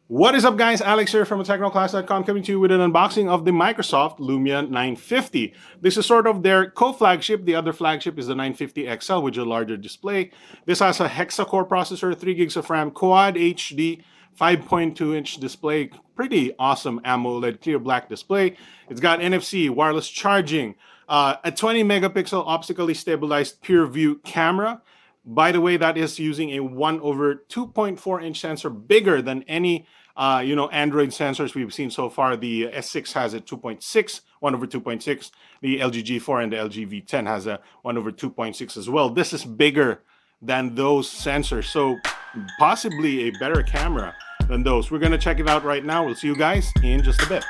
What is up, guys? Alex here from technoclass.com, coming to you with an unboxing of the Microsoft Lumia 950. This is sort of their co-flagship. The other flagship is the 950 XL with a larger display. This has a hexa-core processor, 3 gigs of RAM, Quad HD, 5.2-inch display, pretty awesome AMOLED clear black display. It's got NFC, wireless charging, a 20 megapixel optically stabilized PureView camera. By the way, that is using a 1 over 2.4-inch sensor, bigger than any Android sensors we've seen so far. The S6 has a 2.6, 1 over 2.6. The LG G4 and the LG V10 has a 1 over 2.6 as well. This is bigger than those sensors, so possibly a better camera than those. We're going to check it out right now. We'll see you guys in just a bit.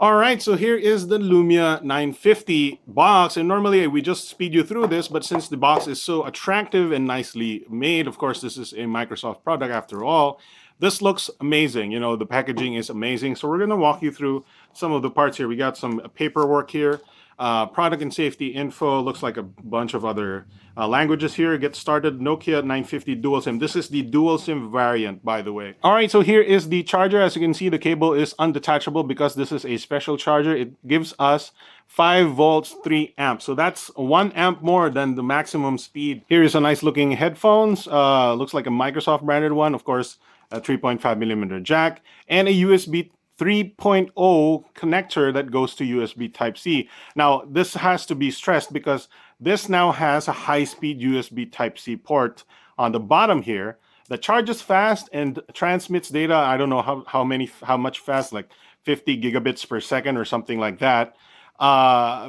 All right, so here is the Lumia 950 box, and normally we just speed you through this, but since the box is so attractive and nicely made, of course, this is a Microsoft product after all, this looks amazing. You know, the packaging is amazing, so we're going to walk you through some of the parts here. We got some paperwork here, product and safety info, looks like a bunch of other languages here. Get started, Nokia 950 dual SIM. This is the dual SIM variant, by the way. All right, so here is the charger. As you can see, the cable is undetachable because this is a special charger. It gives us 5 volts, 3 amps. So that's 1 amp more than the maximum speed. Here is a nice looking headphones. Looks like a Microsoft branded one. Of course, a 3.5 millimeter jack and a USB 3.0 connector that goes to USB Type-C. Now, this has to be stressed because this now has a high-speed USB Type-C port on the bottom here that charges fast and transmits data. I don't know how much fast, like 50 gigabits per second or something like that,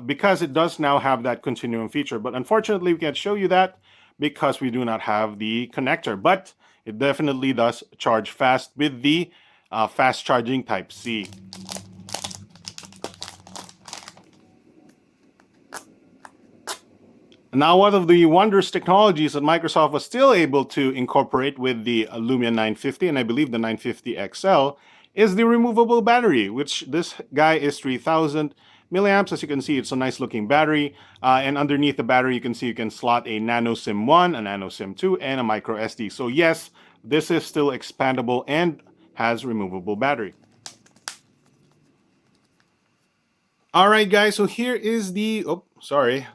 because it does now have that continuum feature. But unfortunately, we can't show you that because we do not have the connector. But it definitely does charge fast with the fast charging Type-C. Now, one of the wondrous technologies that Microsoft was still able to incorporate with the Lumia 950, and I believe the 950 XL, is the removable battery, which this guy is 3,000 milliamps. As you can see, it's a nice looking battery. And underneath the battery, you can see you can slot a Nano SIM 1, a Nano SIM 2, and a micro SD. So yes, this is still expandable and has removable battery. All right, guys, so here is the,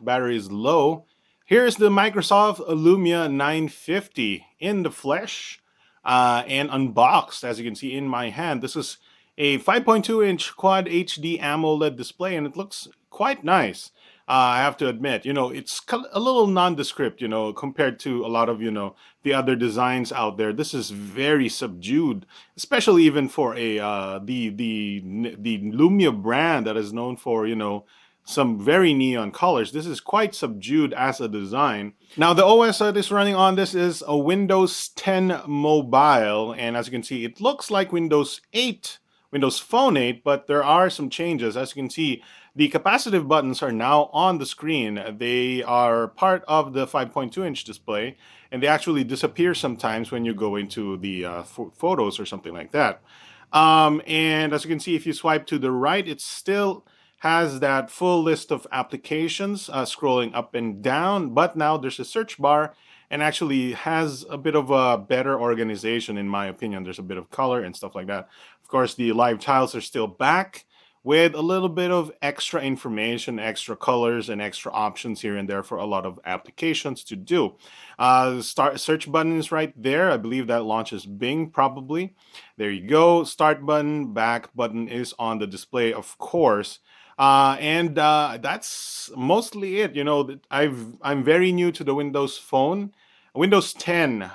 battery is low. Here's the Microsoft Lumia 950 in the flesh and unboxed, as you can see in my hand. This is a 5.2-inch Quad HD AMOLED display, and it looks quite nice. I have to admit, it's a little nondescript, compared to a lot of, the other designs out there. This is very subdued, especially even for a the Lumia brand that is known for, some very neon colors. This is quite subdued as a design. Now, the OS that is running on this is a Windows 10 mobile, and as you can see, it looks like Windows 8, Windows Phone 8, but there are some changes. As you can see, the capacitive buttons are now on the screen. They are part of the 5.2-inch display, and they actually disappear sometimes when you go into the photos or something like that. And as you can see, if you swipe to the right, it still has that full list of applications scrolling up and down, but now there's a search bar and actually has a bit of a better organization, in my opinion. There's a bit of color and stuff like that. Of course, the live tiles are still back with a little bit of extra information, extra colors, and extra options here and there for a lot of applications to do. Start search button is right there. I believe that launches Bing, probably. There you go. Start button, back button is on the display, of course. And that's mostly it. I'm very new to the Windows Phone, Windows 10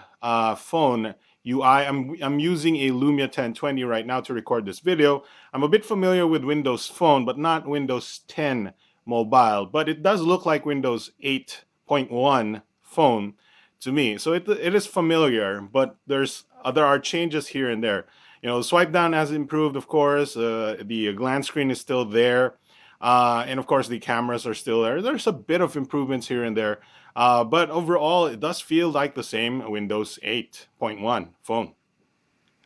phone UI. I'm using a Lumia 1020 right now to record this video. I'm a bit familiar with Windows Phone, but not Windows 10 mobile. But it does look like Windows 8.1 phone to me. So it is familiar, but there are changes here and there. Swipe down has improved, of course. The glance screen is still there. And of course, the cameras are still there. There's a bit of improvements here and there. But overall, it does feel like the same Windows 8.1 phone.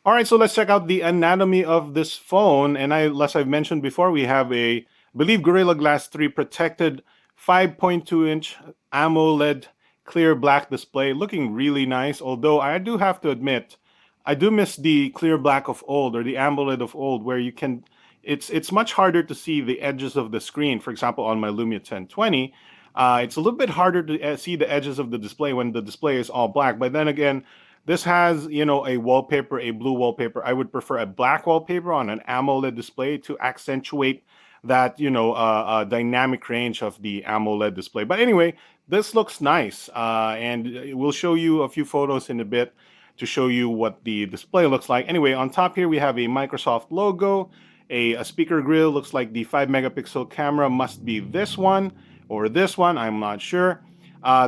All right, so let's check out the anatomy of this phone. And as I've mentioned before, we have I believe Gorilla Glass 3 protected 5.2-inch AMOLED clear black display, looking really nice. Although I do have to admit, I do miss the clear black of old, or the AMOLED of old, where you can. It's much harder to see the edges of the screen. For example, on my Lumia 1020, it's a little bit harder to see the edges of the display when the display is all black. But then again, this has, a wallpaper, a blue wallpaper. I would prefer a black wallpaper on an AMOLED display to accentuate that, dynamic range of the AMOLED display. But anyway, this looks nice. And we'll show you a few photos in a bit to show you what the display looks like. Anyway, on top here, we have a Microsoft logo, a speaker grill. Looks like the 5-megapixel camera must be this one or this one. I'm not sure.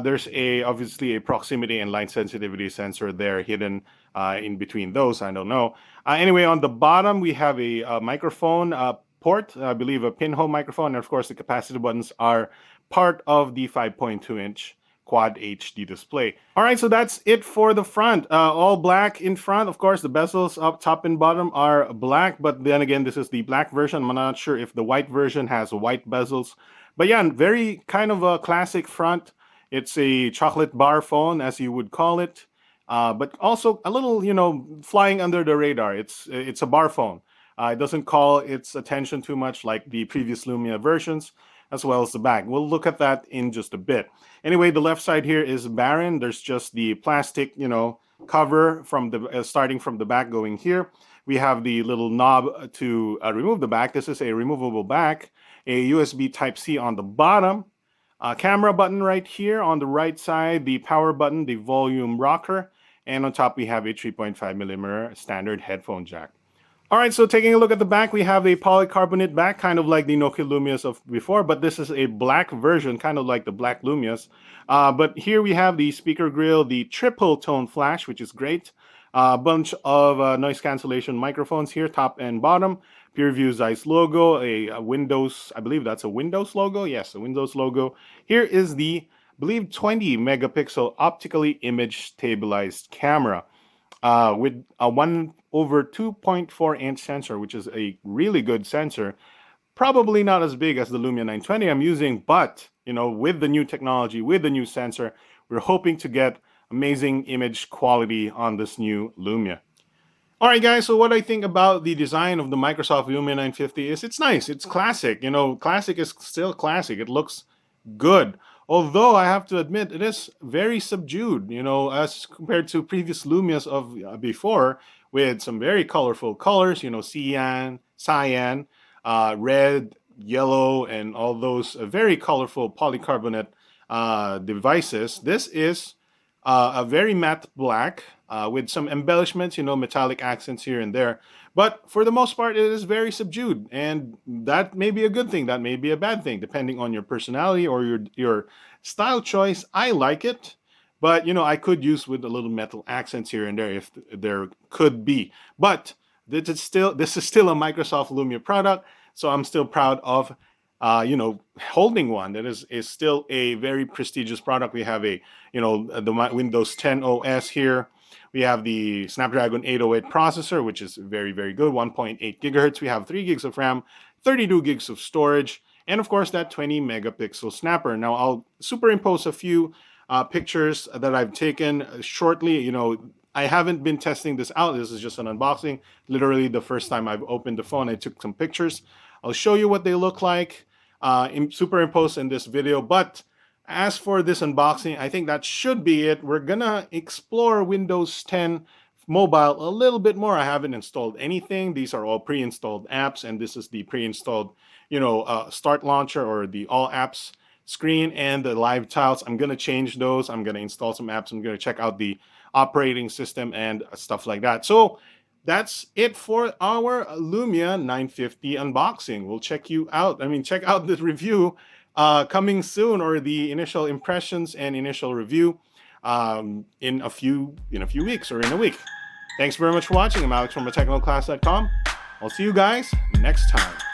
There's obviously a proximity and light sensitivity sensor there hidden in between those. I don't know. Anyway, on the bottom, we have a microphone port, I believe a pinhole microphone. And of course, the capacitive buttons are part of the 5.2-inch Quad HD display. All right, so that's it for the front. All black in front. Of course, the bezels up top and bottom are black, but then again, this is the black version. I'm not sure if the white version has white bezels. But yeah, very kind of a classic front. It's a chocolate bar phone, as you would call it, but also a little, flying under the radar. It's a bar phone. It doesn't call its attention too much like the previous Lumia versions, as well as the back. We'll look at that in just a bit. Anyway, the left side here is barren. There's just the plastic, cover from the starting from the back going here. We have the little knob to remove the back. This is a removable back. A USB Type-C on the bottom. Camera button right here on the right side, the power button, the volume rocker, and on top we have a 3.5mm standard headphone jack. All right, so taking a look at the back, we have a polycarbonate back, kind of like the Nokia Lumias of before, but this is a black version, kind of like the black Lumias. But here we have the speaker grill, the triple tone flash, which is great. A bunch of noise cancellation microphones here, top and bottom. PureView Zeiss logo, a Windows, I believe that's a Windows logo. Yes, a Windows logo. Here is the, I believe, 20 megapixel optically image stabilized camera with a 1/2.4-inch sensor, which is a really good sensor. Probably not as big as the Lumia 920 I'm using, but with the new technology, with the new sensor, we're hoping to get amazing image quality on this new Lumia. All right, guys, so what I think about the design of the Microsoft Lumia 950 is it's nice. It's classic. Classic is still classic. It looks good. Although I have to admit, it is very subdued, as compared to previous Lumias of before, with some very colorful colors, cyan, red, yellow, and all those very colorful polycarbonate devices. This is a very matte black with some embellishments, metallic accents here and there. But for the most part, it is very subdued. And that may be a good thing. That may be a bad thing, depending on your personality or your style choice. I like it. But, I could use with a little metal accents here and there if there could be. But this is still a Microsoft Lumia product. So I'm still proud of holding one. That is still a very prestigious product. We have the Windows 10 OS here. We have the Snapdragon 808 processor, which is very, very good, 1.8 gigahertz. We have 3 gigs of RAM, 32 gigs of storage, and of course that 20 megapixel snapper. Now I'll superimpose a few pictures that I've taken shortly. I haven't been testing this out. This is just an unboxing. Literally the first time I've opened the phone, I took some pictures. I'll show you what they look like, superimposed in this video. But as for this unboxing, I think that should be it. We're gonna explore Windows 10 mobile a little bit more. I haven't installed anything. These are all pre-installed apps, and this is the pre-installed, start launcher or the all apps screen and the live tiles. I'm gonna change those. I'm gonna install some apps. I'm gonna check out the operating system and stuff like that. So that's it for our Lumia 950 unboxing. We'll check you out. Check out the review coming soon, or the initial impressions and initial review in a few weeks or in a week. Thanks very much for watching. I'm Alex from technicalclass.com. I'll see you guys next time.